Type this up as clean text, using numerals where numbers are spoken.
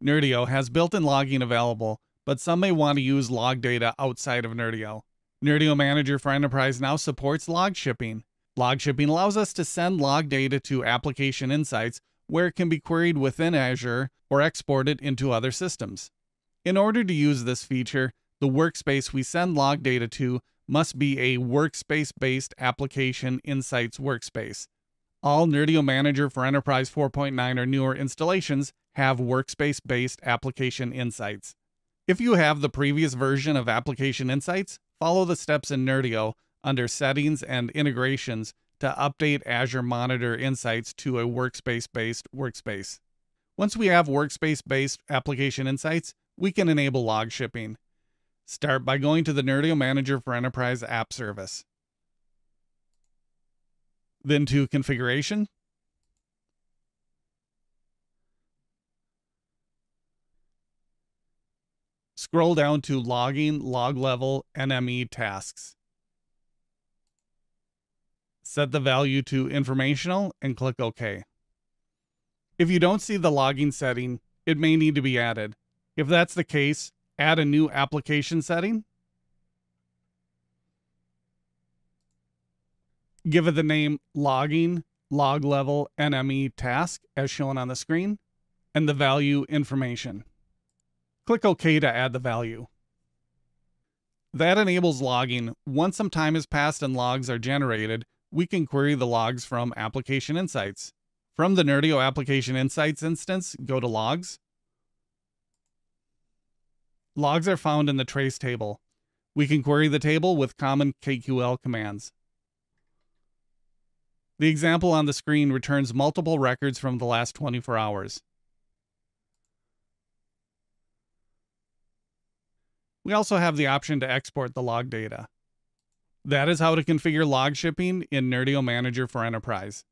Nerdio has built-in logging available, but some may want to use log data outside of Nerdio. Nerdio Manager for Enterprise now supports log shipping. Log shipping allows us to send log data to application insights where it can be queried within Azure or exported into other systems. In order to use this feature, the workspace we send log data to must be a workspace-based application insights workspace. All Nerdio Manager for Enterprise 4.9 or newer installations have workspace-based application insights. If you have the previous version of application insights, follow the steps in Nerdio under Settings and Integrations to update Azure Monitor Insights to a workspace-based workspace. Once we have workspace-based application insights, we can enable log shipping. Start by going to the Nerdio Manager for Enterprise app service. Then to Configuration. Scroll down to Logging, Log Level, NME Tasks. Set the value to Informational and click OK. If you don't see the logging setting, it may need to be added. If that's the case, add a new application setting. Give it the name Logging, Log Level, NME Task as shown on the screen, and the value Information. Click OK to add the value. That enables logging. Once some time has passed and logs are generated, we can query the logs from Application Insights. From the Nerdio Application Insights instance, go to Logs. Logs are found in the trace table. We can query the table with common KQL commands. The example on the screen returns multiple records from the last 24 hours. We also have the option to export the log data. That is how to configure log shipping in Nerdio Manager for Enterprise.